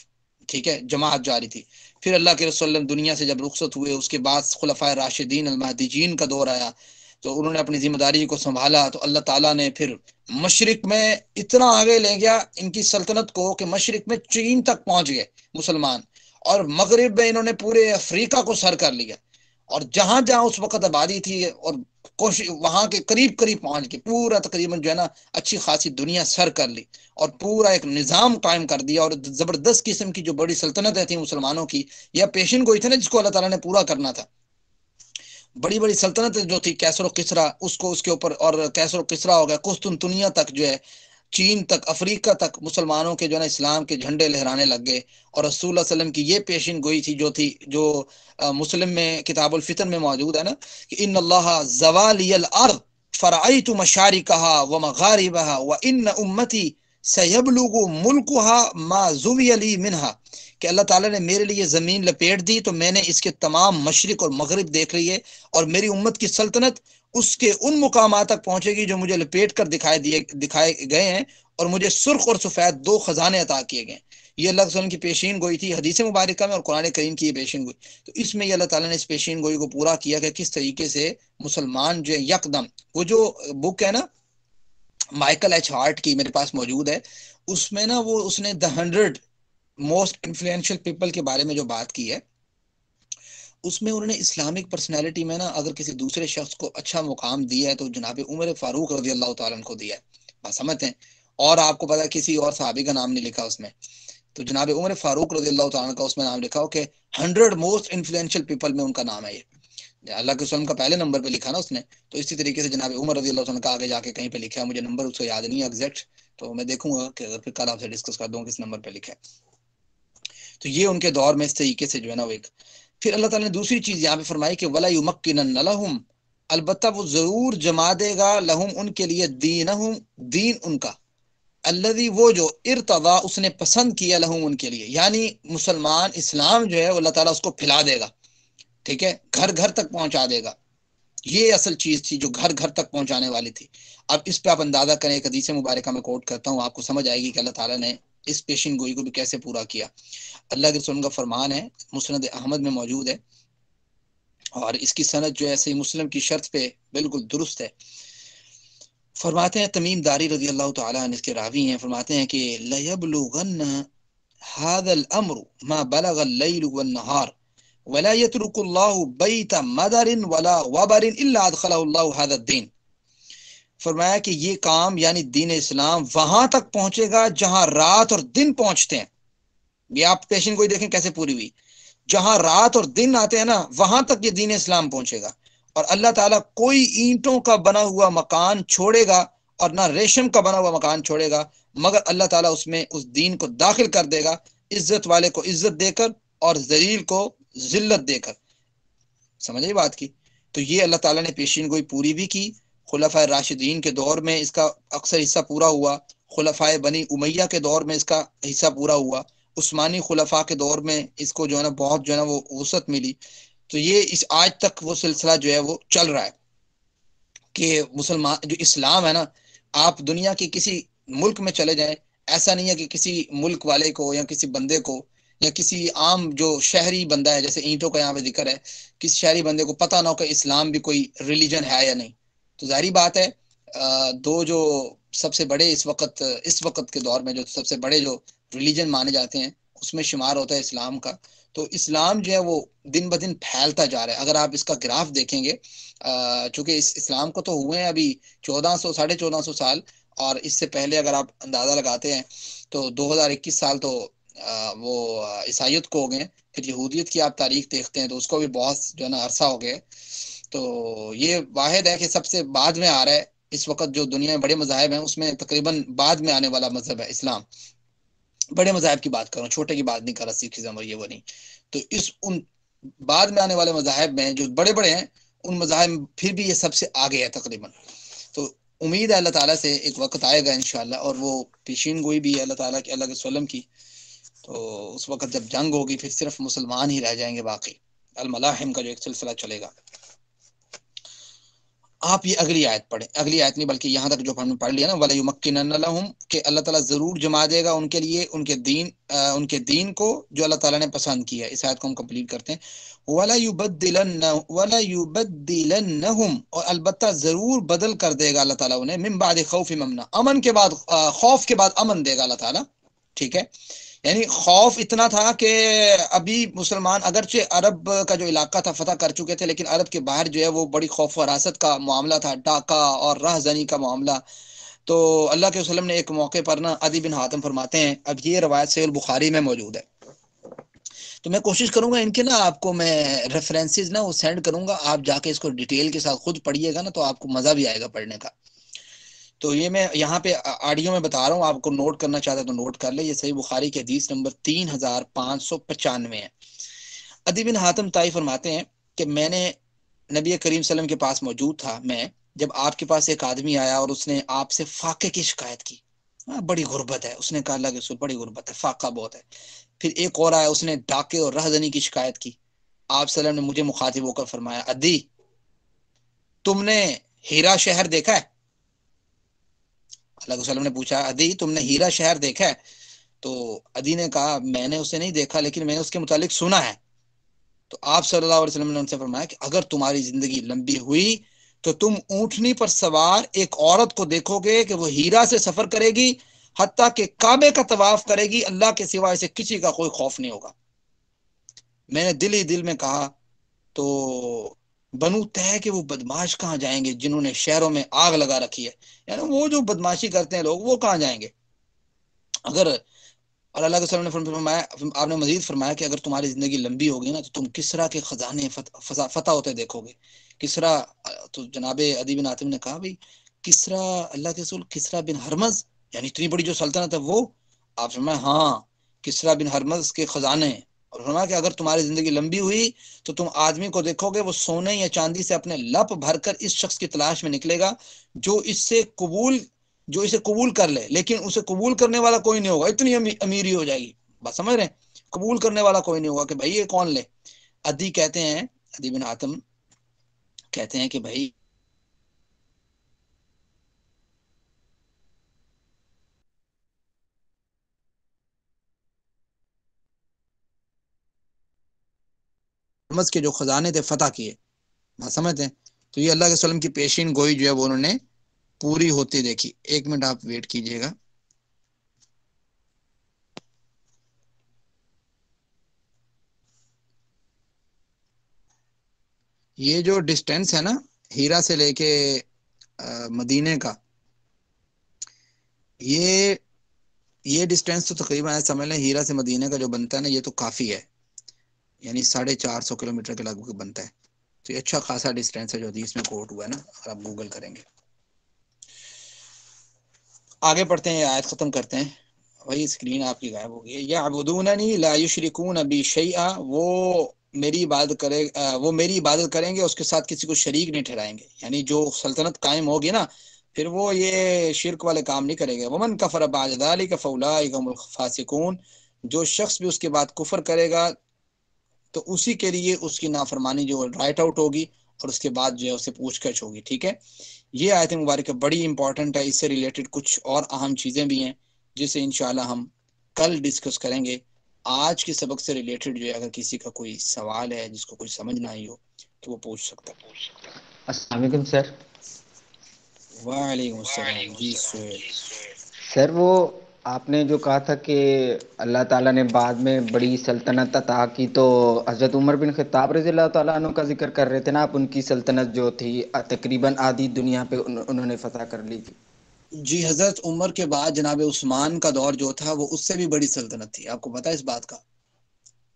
ٹھیک ہے، جماعت جاری تھی. پھر اللہ کے رسول اللہ دنیا سے جب رخصت ہوئے اس کے بعد خلفائے راشدین المہدیین کا دور آیا تو انہوں نے اپنی ذمہ داری کو سنبھالا. تو اللہ تعالیٰ نے پھر مشرق میں اتنا آگے لے گیا ان کی سلطنت کو کہ مشرق میں چین تک پہنچ گئے مسلمان، اور مغرب میں انہوں نے پورے افریقہ کو سر کر لیا، اور جہاں جہاں اس وقت آبادی تھی اور کوشش وہاں کے قریب قریب پہنچ کے پورا تقریباً جو ہے نا اچھی خاصی دنیا سر کر لی اور پورا ایک نظام قائم کر دیا. اور زبردست قسم کی جو بڑی سلطنتیں تھیں مسلمانوں کی، یا پیشن گوئی تھی نا جس کو اللہ تعالیٰ نے پورا کرنا تھا، بڑی بڑی سلطنتیں جو تھی کیسر و کسرا، اس کو اس کے اوپر، اور کیسر و کسرا ہو گیا، قسطنطنیہ تک جو ہے، چین تک، افریقہ تک مسلمانوں کے جو ہے نا اسلام کے جھنڈے لہرانے لگ گئے. اور رسول اللہ علیہ وسلم کی یہ پیشن گوئی تھی جو مسلم میں کتاب الفتن میں موجود ہے نا کہ ان اللہ زوالی الارض فرعیت مشارکہا ومغاربہا وان امتی سیبلغ ملکہا ما زوی لی منہا، کہ اللہ تعالیٰ نے میرے لیے زمین لپیٹ دی تو میں نے اس کے تمام مشرق اور مغرب دیکھ لیے، اور میری امت کی سلطنت اس کے ان مقامات تک پہنچے گی جو مجھے لپیٹ کر دکھائے گئے ہیں، اور مجھے سرخ اور سفید 2 خزانے عطا کیے گئے۔ یہ اللہ کے وسلم کی پیشین گوئی تھی حدیث مبارکہ میں، اور قرآن کریم کی یہ پیشین گوئی۔ تو اس میں یہ اللہ تعالیٰ نے اس پیشین گوئی کو پورا کیا کہ کس طریقے سے مسلمان جو یکدم، وہ جو بک ہے نا مائیکل ایچ ہارٹ کی میرے پاس موجود ہے، اس میں نا وہ اس نے The 100 موسٹ انفلوئنشل پیپل کے بارے میں جو بات کی ہے، اس میں انہوں نے اسلامک پرسنالٹی میں نا اگر کسی دوسرے شخص کو اچھا مقام دیا ہے تو جناب عمر فاروق رضی اللہ تعالیٰ عنہ کو دیا ہے، بات سمجھتے ہیں۔ اور آپ کو پتا ہے کسی اور صحابی کا نام نہیں لکھا اس میں، تو جناب عمر فاروق رضی اللہ تعالیٰ عنہ کا اس میں نام لکھا ہو کہ 100 موسٹ انفلوئنشل پیپل میں ان کا نام ہے۔ یہ اللہ کے وسلم کا پہلے نمبر پہ لکھا نا اس نے، تو اسی طریقے سے جناب عمر رضی اللہ عنہ کا آگے جا کے کہیں پہ لکھا ہے، مجھے نمبر اس کو یاد نہیں ہے ایگزیکٹ، تو میں دیکھوں گا کہ اگر پھر کل آپ سے ڈسکس کر دوں کس نمبر پہ لکھا ہے۔ تو یہ ان کے دور میں اس طریقے سے جو ہے نا وہ ایک۔ پھر اللہ تعالیٰ نے دوسری چیز یہاں پہ فرمائی کہ وَلَا يُمَكِّنَنَّ لَهُمْ، البتہ وہ ضرور جما دے گا، لہم ان کے لیے، دینہم دین ان کا، الذی وہ جو ارتضا اس نے پسند کیا، لہم ان کے لیے، یعنی مسلمان اسلام جو ہے اللہ تعالیٰ اس کو پھیلا دے گا، ٹھیک ہے، گھر گھر تک پہنچا دے گا۔ یہ اصل چیز تھی جو گھر گھر تک پہنچانے والی تھی۔ اب اس پہ آپ اندازہ کریں، ایک حدیث مبارکہ میں کوٹ کرتا ہوں، آپ کو سمجھ آئے گی کہ اللہ تعالیٰ نے اس پیشین گوئی کو بھی کیسے پورا کیا۔ اللہ کے رسول کا فرمان ہے، مسند احمد میں موجود ہے، اور اس کی سند جو ہے صحیح مسلم کی شرط پہ بالکل درست ہے۔ فرماتے ہیں تمیم داری رضی اللہ تعالیٰ عنہ، اس کے راوی ہیں، فرماتے ہیں کہ لَيَبْلُغَنَّ هَذَا الْأَمْرُ مَا بَلَغَ اللَّيْلُ وَالنَّهَارُ وَلَا يَتْرُكُ اللَّهُ بَيْتَ مَدَرٍ وَلَا وَبَرٍ إِلَّا أَدْخَلَهُ اللَّهُ هَذَا الدِّينَ۔ فرمایا کہ یہ کام یعنی دین اسلام وہاں تک پہنچے گا جہاں رات اور دن پہنچتے ہیں۔ یہ آپ پیشن گوئی دیکھیں کیسے پوری ہوئی، جہاں رات اور دن آتے ہیں نا وہاں تک یہ دین اسلام پہنچے گا، اور اللہ تعالیٰ کوئی اینٹوں کا بنا ہوا مکان چھوڑے گا اور نہ ریشم کا بنا ہوا مکان چھوڑے گا، مگر اللہ تعالیٰ اس میں اس دین کو داخل کر دے گا، عزت والے کو عزت دے کر اور ذلیل کو ذلت دے کر۔ سمجھے بات کی؟ تو یہ اللہ تعالیٰ نے پیشین گوئی پوری بھی کی۔ خلفائے راشدین کے دور میں اس کا اکثر حصہ پورا ہوا، خلفائے بنی امیہ کے دور میں اس کا حصہ پورا ہوا، عثمانی خلفاء کے دور میں اس کو جو ہے نا بہت جو ہے نا وہ وسعت ملی۔ تو یہ اس آج تک وہ سلسلہ جو ہے وہ چل رہا ہے کہ مسلمان جو اسلام ہے نا، آپ دنیا کے کسی ملک میں چلے جائیں، ایسا نہیں ہے کہ کسی ملک والے کو یا کسی بندے کو یا کسی عام جو شہری بندہ ہے، جیسے اینٹوں کا یہاں پہ ذکر ہے، کسی شہری بندے کو پتہ نہ ہو کہ اسلام بھی کوئی ریلیجن ہے یا نہیں۔ تو ظاہری بات ہے دو جو سب سے بڑے اس وقت کے دور میں جو سب سے بڑے جو ریلیجن مانے جاتے ہیں اس میں شمار ہوتا ہے اسلام کا۔ تو اسلام جو ہے وہ دن بدن پھیلتا جا رہا ہے۔ اگر آپ اس کا گراف دیکھیں گے، چونکہ اس اسلام کو تو ہوئے ہیں ابھی 1400 سال، اور اس سے پہلے اگر آپ اندازہ لگاتے ہیں تو 2021 سال تو وہ عیسائیت کو ہو گئے، پھر یہودیت کی آپ تاریخ دیکھتے ہیں تو اس کو بھی بہت جو ہے نا عرصہ ہو گئے۔ تو یہ واحد ہے کہ سب سے بعد میں آ رہا ہے اس وقت جو دنیا میں بڑے مذاہب ہیں اس میں تقریباً بعد میں آنے والا مذہب ہے اسلام۔ بڑے مذاہب کی بات کروں، چھوٹے کی بات نہیں کر رہا، سکھزم اور یہ وہ نہیں۔ تو ان بعد میں آنے والے مذاہب میں جو بڑے بڑے ہیں ان مذاہب میں پھر بھی یہ سب سے آگے ہے تقریباً۔ تو امید ہے اللہ تعالیٰ سے ایک وقت آئے گا انشاءاللہ، اور وہ پیشین گوئی بھی ہے اللہ تعالیٰ کی، اللہ کے وسلم کی، تو اس وقت جب جنگ ہوگی پھر صرف مسلمان ہی رہ جائیں گے باقی، الملاحم کا جو ایک سلسلہ چلے گا۔ آپ یہ اگلی آیت پڑھیں، اگلی آیت نہیں بلکہ یہاں تک جو ہم نے پڑھ لیا نا، وَلَيُمَكِّنَنَّ لَهُمْ، کہ اللہ تعالیٰ ضرور جما دے گا ان کے لیے ان کے دین کو جو اللہ تعالیٰ نے پسند کیا ہے۔ اس آیت کو ہم کمپلیٹ کرتے ہیں، وَلَيُبَدِّلَنَّهُمْ، اور البتہ ضرور بدل کر دے گا اللہ تعالیٰ انہیں، مِن بَعْدِ خَوْفِ امْنًا، امن کے بعد خوف کے بعد امن دے گا اللہ تعالیٰ، ٹھیک ہے۔ یعنی خوف اتنا تھا کہ ابھی مسلمان اگرچہ عرب کا جو علاقہ تھا فتح کر چکے تھے، لیکن عرب کے باہر جو ہے وہ بڑی خوف و حراست کا معاملہ تھا، ڈاکہ اور راہ زنی کا معاملہ۔ تو اللہ کے وسلم نے ایک موقع پر نا، عدی بن حاتم فرماتے ہیں، اب یہ روایت صحیح البخاری میں موجود ہے، تو میں کوشش کروں گا ان کے نا آپ کو میں ریفرنسز نا وہ سینڈ کروں گا، آپ جا کے اس کو ڈیٹیل کے ساتھ خود پڑھیے گا نا تو آپ کو مزہ بھی آئے گا پڑھنے کا۔ تو یہ میں یہاں پہ آڈیو میں بتا رہا ہوں، آپ کو نوٹ کرنا چاہتا ہے تو نوٹ کر لے۔ یہ صحیح بخاری کی حدیث نمبر 3595 ہے۔ عدی بن حاتم طائی فرماتے ہیں کہ میں نے نبی کریم صلی اللہ علیہ وسلم کے پاس موجود تھا، میں جب آپ کے پاس ایک آدمی آیا اور اس نے آپ سے فاقے کی شکایت کی، بڑی غربت ہے، اس نے کہا اللہ کے رسول بڑی غربت ہے، فاقہ بہت ہے، پھر ایک اور آیا، اس نے ڈاکے اور رہزنی کی شکایت کی. آپ صلی اللہ علیہ وسلم نے مجھے مخاطب ہو کر فرمایا، عدی تم نے ہیرا شہر دیکھا ہے؟ اللہ کے وسلم نے پوچھا، عدی تم نے ہیرا شہر دیکھا ہے؟ تو عدی نے کہا میں نے اسے نہیں دیکھا لیکن میں نے اس کے متعلق سنا ہے. تو آپ صلی اللہ علیہ وسلم نے ان سے فرمایا کہ اگر تمہاری زندگی لمبی ہوئی تو تم اونٹنی پر سوار ایک عورت کو دیکھو گے کہ وہ ہیرا سے سفر کرے گی حتیٰ کہ کعبے کا طواف کرے گی، اللہ کے سوا اسے کسی کا کوئی خوف نہیں ہوگا. میں نے دل ہی دل میں کہا تو بنو طے کہ وہ بدماش کہاں جائیں گے جنہوں نے شہروں میں آگ لگا رکھی ہے، یعنی وہ جو بدماشی کرتے ہیں لوگ وہ کہاں جائیں گے اگر. اور اللہ کے وسلم نے فرمایا، آپ نے مزید فرمایا کہ اگر تمہاری زندگی لمبی ہوگی نا تو تم کسرا کے خزانے فتح ہوتے دیکھو گے. کسرا، تو جناب عدی بن حاتم نے کہا بھائی کسرا، اللہ کے رسول کسرا بن ہرمز یعنی اتنی بڑی جو سلطنت ہے وہ؟ آپ فرمایا ہاں کسرا بن ہرمز کے خزانے. اور فرمایا کہ اگر تمہاری زندگی لمبی ہوئی تو تم آدمی کو دیکھو گے وہ سونے یا چاندی سے اپنے لپ بھر کر اس شخص کی تلاش میں نکلے گا جو اسے قبول کر لے، لیکن اسے قبول کرنے والا کوئی نہیں ہوگا، اتنی امیری ہو جائے گی. بات سمجھ رہے ہیں؟ قبول کرنے والا کوئی نہیں ہوگا کہ بھائی یہ کون لے. عدی کہتے ہیں، عدی بن حاتم کہتے ہیں کہ بھائی کے جو خزانے تھے فتح کیے. بات سمجھتے ہیں؟ تو یہ اللہ کے وسلم کی پیشین گوئی جو ہے وہ انہوں نے پوری ہوتی دیکھی. ایک منٹ آپ ویٹ کیجئے گا. یہ جو ڈسٹینس ہے نا ہیرا سے لے کے مدینے کا، یہ ڈسٹینس تو تقریباً سمجھ لیں ہیرا سے مدینے کا جو بنتا ہے نا یہ تو کافی ہے، یعنی 450 کلومیٹر کے لگ بھگ بنتا ہے. تو یہ اچھا خاصا ڈسٹینس ہے جو حدیث میں کوٹ ہوا ہے نا، اگر آپ گوگل کریں گے. آگے پڑھتے ہیں، آیت ختم کرتے ہیں. وہی اسکرین آپ کی غائب ہو گئی ہے. یعبدوننی لا یشرکون بی شیئا، وہ میری عبادت کریں گے اس کے ساتھ کسی کو شریک نہیں ٹھہرائیں گے. یعنی جو سلطنت قائم ہوگی نا پھر وہ یہ شرک والے کام نہیں کرے گے. ومن کفر بعد ذلک فاولئک هم الفاسقون، جو شخص بھی اس کے بعد کفر کرے گا تو اسی کے لیے اس کی نافرمانی جو رائٹ آؤٹ ہوگی اور اس کے بعد جو ہے اسے پوچھ گچھ ہوگی. ٹھیک ہے، یہ آیت مبارکہ بڑی امپورٹنٹ ہے. اس سے ریلیٹڈ کچھ اور اہم چیزیں بھی ہیں جسے انشاءاللہ ہم کل ڈسکس کریں گے. آج کے سبق سے ریلیٹڈ جو ہے اگر کسی کا کوئی سوال ہے جس کو کوئی سمجھ نہ آئی ہو تو وہ پوچھ سکتا ہے. السلام علیکم سر. وعلیکم السلام. جی سہیل. سر وہ آپ نے جو کہا تھا کہ اللہ تعالیٰ نے بعد میں بڑی سلطنت عطا کی تو حضرت عمر بن خطاب رضی اللہ تعالیٰ عنہ کا ذکر کر رہے تھے نا آپ، ان کی سلطنت جو تھی تقریباً آدھی دنیا پہ انہوں نے فتح کر لی تھی. جی حضرت عمر کے بعد جناب عثمان کا دور جو تھا وہ اس سے بھی بڑی سلطنت تھی. آپ کو پتہ ہے اس بات کا؟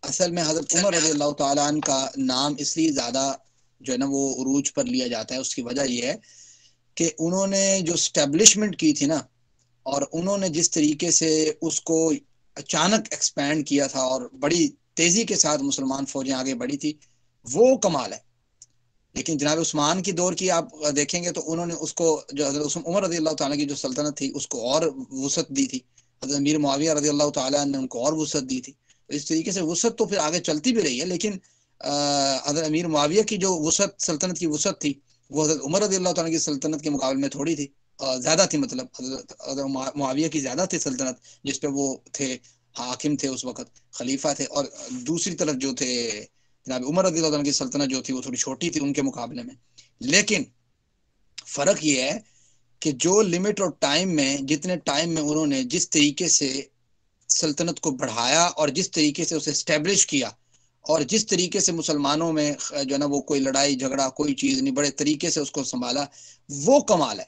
اصل میں حضرت عمر رضی اللہ تعالیٰ عنہ کا نام اس لیے زیادہ جو ہے نا وہ عروج پر لیا جاتا ہے. اس کی وجہ یہ ہے کہ انہوں نے جو اسٹیبلشمنٹ کی تھی نا اور انہوں نے جس طریقے سے اس کو اچانک ایکسپینڈ کیا تھا اور بڑی تیزی کے ساتھ مسلمان فوجیں آگے بڑھی تھی، وہ کمال ہے. لیکن جناب عثمان کی دور کی آپ دیکھیں گے تو انہوں نے اس کو جو حضرت عمر رضی اللہ تعالیٰ کی جو سلطنت تھی اس کو اور وسعت دی تھی. حضرت امیر معاویہ رضی اللہ تعالیٰ نے ان کو اور وسعت دی تھی. اس طریقے سے وسعت تو پھر آگے چلتی بھی رہی ہے، لیکن حضرت امیر معاویہ کی جو وسعت سلطنت کی وسعت تھی وہ حضرت عمر رضی اللہ تعالیٰ کی سلطنت کے مقابلے میں تھوڑی تھی، زیادہ تھی. مطلب حضرت معاویہ کی زیادہ تھی سلطنت جس پہ وہ تھے حاکم تھے اس وقت، خلیفہ تھے. اور دوسری طرف جو تھے جناب عمر رضی اللہ عنہ کی سلطنت جو تھی وہ تھوڑی چھوٹی تھی ان کے مقابلے میں. لیکن فرق یہ ہے کہ جو لمٹ اور ٹائم میں جتنے ٹائم میں انہوں نے جس طریقے سے سلطنت کو بڑھایا اور جس طریقے سے اسے اسٹیبلش کیا اور جس طریقے سے مسلمانوں میں جو ہے نا وہ کوئی لڑائی جھگڑا کوئی چیز نہیں، بڑے طریقے سے اس کو سنبھالا، وہ کمال ہے.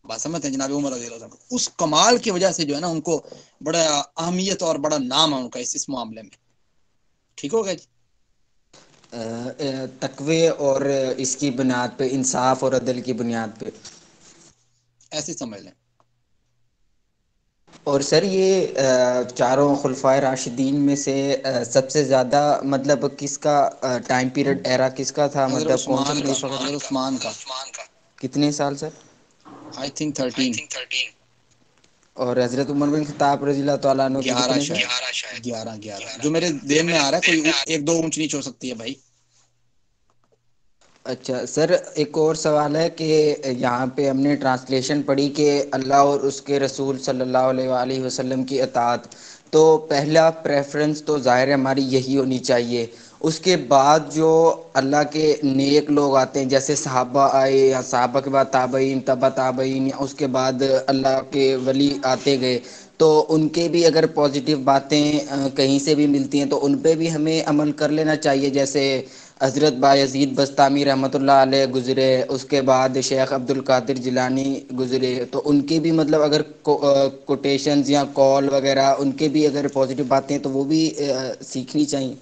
بات سمجھتے ہیں جناب عمر رضی اللہ عنہ اس کمال کی وجہ سے جو ہے نا ان کو بڑا اہمیت اور بڑا نام ہے ان کا اس معاملے میں. ٹھیک ہو گیا جی؟ تقوی اور اس کی بنیاد پہ، انصاف اور عدل کی بنیاد پہ. ایسے سمجھ لیں. اور سر یہ چاروں خلفائے راشدین میں سے سب سے زیادہ مطلب کس کا ٹائم پیریڈ ایرا کس کا تھا، حضرت مطلب کون سا عثمان کا، خلیفہ حضرت عثمان کا. کتنے سال سر؟ I think 13. اور حضرت عمر بن خطاب رضی اللہ تعالیٰ عنہ کی 11 کتنے سر؟ شاید، 11 جو میرے ذہن میں آ رہا ہے، کوئی ایک دو اونچ نیچ ہو سکتی ہے بھائی۔ اچھا سر، ایک اور سوال ہے کہ یہاں پہ ہم نے ٹرانسلیشن پڑھی کہ اللہ اور اس کے رسول صلی اللہ علیہ وآلہ وسلم کی اطاعت، تو پہلا پریفرنس تو ظاہر ہے ہماری یہی ہونی چاہیے، اس کے بعد جو اللہ کے نیک لوگ آتے ہیں جیسے صحابہ آئے، یا صحابہ کے بعد تابعین، تبا تابعین، یا اس کے بعد اللہ کے ولی آتے گئے، تو ان کے بھی اگر پازیٹیو باتیں کہیں سے بھی ملتی ہیں تو ان پہ بھی ہمیں عمل کر لینا چاہیے، جیسے حضرت بایزید بستامی رحمۃ اللہ علیہ گزرے، اس کے بعد شیخ عبد القادر جیلانی گزرے، تو ان کی بھی مطلب اگر کوٹیشنز یا کال وغیرہ ان کے بھی اگر پازیٹیو باتیں ہیں تو وہ بھی سیکھنی چاہیے۔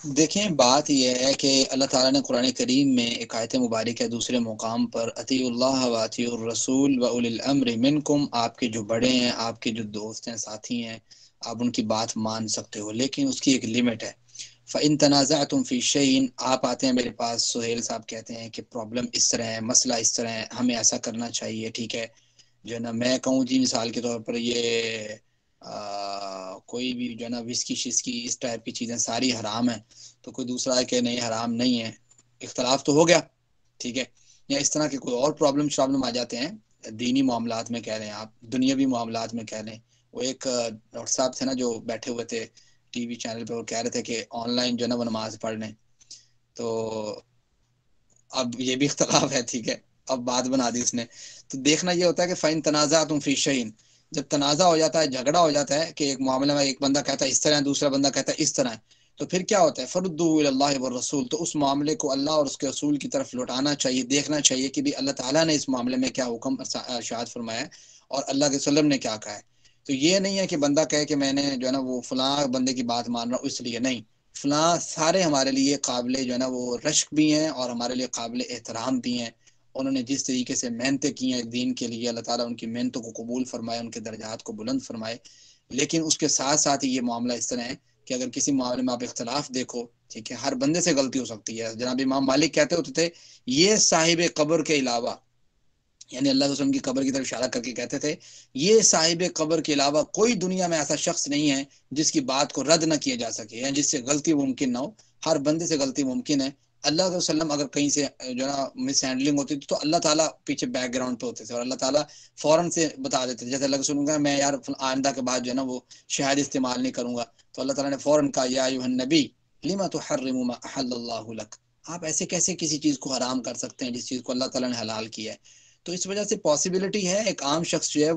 دیکھیں بات یہ ہے کہ اللہ تعالیٰ نے قرآن کریم میں ایک آیت مبارک ہے دوسرے مقام پر، اطیعوا اللہ و اطیعوا الرسول و اولی الامر منکم، آپ کے جو بڑے ہیں، آپ کے جو دوست ہیں، ساتھی ہیں، آپ ان کی بات مان سکتے ہو، لیکن اس کی ایک لمٹ ہے۔ فَإِن تَنَازَعْتُمْ فِي شَيْءٍ، آپ آتے ہیں میرے پاس، سہیل صاحب کہتے ہیں کہ پرابلم اس طرح ہے، مسئلہ اس طرح ہے، ہمیں ایسا کرنا چاہیے، ٹھیک ہے جو ہے نا، میں کہوں جی مثال کے طور پر یہ کوئی بھی جو ہے نا وسکی شسکی اس ٹائپ کی چیزیں ساری حرام ہیں، تو کوئی دوسرا ہے کہ نہیں حرام نہیں ہے، اختلاف تو ہو گیا، ٹھیک ہے، یا اس طرح کے کوئی اور پرابلم آ جاتے ہیں، دینی معاملات میں کہہ رہے ہیں آپ، دنیاوی معاملات میں کہہ رہے ہیں۔ وہ ایک ڈاکٹر صاحب تھے نا جو بیٹھے ہوئے تھے ٹی وی چینل پہ، وہ کہہ رہے تھے کہ آن لائن جو ہے نا وہ نماز پڑھ لیں، تو اب یہ بھی اختلاف ہے، ٹھیک ہے، اب بات بنا دی اس نے۔ تو دیکھنا یہ ہوتا ہے کہ فَإِن تَنَازَعْتُمْ فِي شَيْءٍ، جب تنازع ہو جاتا ہے، جھگڑا ہو جاتا ہے کہ ایک معاملے میں ایک بندہ کہتا ہے اس طرح ہے، دوسرا بندہ کہتا ہے اس طرح ہے، تو پھر کیا ہوتا ہے، فَرُدُّوهُ إِلَى اللَّهِ وَالرَّسُولِ، تو اس معاملے کو اللہ اور اس کے رسول کی طرف لوٹانا چاہیے، دیکھنا چاہیے کہ بھی اللہ تعالیٰ نے اس معاملے میں کیا حکم ارشاد فرمایا ہے اور اللہ کے وسلم نے کیا کہا ہے۔ تو یہ نہیں ہے کہ بندہ کہے کہ میں نے جو ہے نا وہ فلاں بندے کی بات مان رہا ہوں اس لیے، نہیں، فلاں سارے ہمارے لیے قابل جو ہے نا وہ رشک بھی ہیں اور ہمارے لیے قابل احترام بھی ہیں، انہوں نے جس طریقے سے محنتیں کی ہیں دین کے لیے، اللہ تعالیٰ ان کی محنتوں کو قبول فرمائے، ان کے درجات کو بلند فرمائے، لیکن اس کے ساتھ ساتھ ہی یہ معاملہ اس طرح ہے کہ اگر کسی معاملے میں آپ اختلاف دیکھو، ٹھیک ہے، ہر بندے سے غلطی ہو سکتی ہے، جناب امام مالک کہتے ہوتے تھے یہ صاحب قبر کے علاوہ، یعنی اللہ کے وسلم کی قبر کی طرف اشارہ کر کے کہتے تھے یہ صاحب قبر کے علاوہ کوئی دنیا میں ایسا شخص نہیں ہے جس کی بات کو رد نہ کیا جا سکے، یا جس سے غلطی ممکن نہ ہو، ہر بندے سے غلطی ممکن ہے۔ اللہ کے وسلم اگر کہیں سے جو ہے نا مس ہینڈلنگ ہوتی تھی تو اللہ تعالیٰ پیچھے بیک گراؤنڈ پہ ہوتے تھے اور اللہ تعالیٰ فوراً سے بتا دیتے تھے، جیسے اللہ کے وسلم کا میں یار آئندہ کے بعد جو ہے نا وہ شہاد استعمال نہیں کروں گا، تو اللہ تعالیٰ نے فوراً کہا یا ایھا النبی لما تحرم ما احل اللہ لک، آپ ایسے کیسے کسی چیز کو حرام کر سکتے ہیں جس چیز کو اللہ تعالیٰ نے حلال کیا ہے۔ تو اس وجہ سے پاسبلٹی ہے ایک عام شخص جو ہے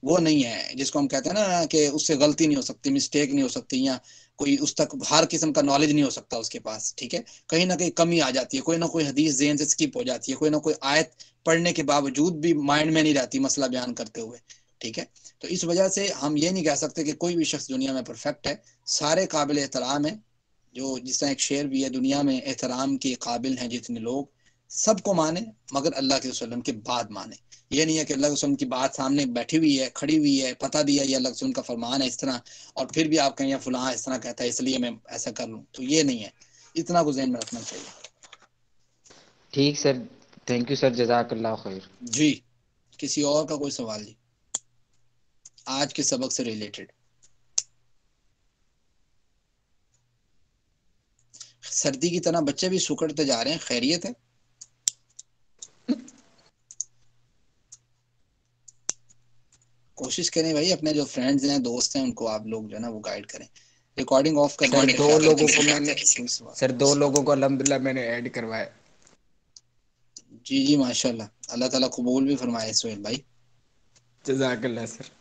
وہ نہیں ہے جس کو ہم کہتے ہیں نا کہ اس سے غلطی نہیں ہو سکتی، مسٹیک نہیں ہو سکتی، یا کوئی اس تک ہر قسم کا نالج نہیں ہو سکتا اس کے پاس، ٹھیک ہے، کہیں نہ کہیں کمی آ جاتی ہے، کوئی نہ کوئی حدیث ذہن سے اسکپ ہو جاتی ہے، کوئی نہ کوئی آیت پڑھنے کے باوجود بھی مائنڈ میں نہیں رہتی مسئلہ بیان کرتے ہوئے، ٹھیک ہے۔ تو اس وجہ سے ہم یہ نہیں کہہ سکتے کہ کوئی بھی شخص دنیا میں پرفیکٹ ہے، سارے قابل احترام ہیں، جو جس طرح ایک شعر بھی ہے، دنیا میں احترام کے قابل ہیں جتنے لوگ، سب کو مانے مگر اللہ کے وسلم کے بعد مانے۔ یہ نہیں ہے کہ اللہ کے وسلم کی بات سامنے بیٹھی ہوئی ہے، کھڑی ہوئی ہے، پتہ بھی ہے یہ اللہ کے وسلم کا فرمان ہے اس طرح، اور پھر بھی آپ کہیں فلاں اس طرح کہتا ہے اس لیے میں ایسا کر لوں، تو یہ نہیں ہے، اتنا کو ذہن میں رکھنا چاہیے۔ ٹھیک سر، تھینک یو سر، جزاک اللہ خیر۔ جی، کسی اور کا کوئی سوال نہیں آج کے سبق سے ریلیٹڈ؟ سردی کی طرح بچے بھی سکڑتے جا رہے ہیں، خیریت ہے؟ کوشش کریں بھائی اپنے جو فرینڈز ہیں، دوست ہیں، ان کو آپ لوگ جو ہے نا وہ گائیڈ کریں۔ ریکارڈنگ آف کر سر دیں پھر دو کیا لوگوں کرتے کو میں نے ہیں؟ سر 2 لوگوں کو الحمدللہ میں نے ایڈ کروایا۔ جی جی ماشاء اللہ، اللہ تعالیٰ قبول بھی فرمائے سہیل بھائی۔ جزاک اللہ سر۔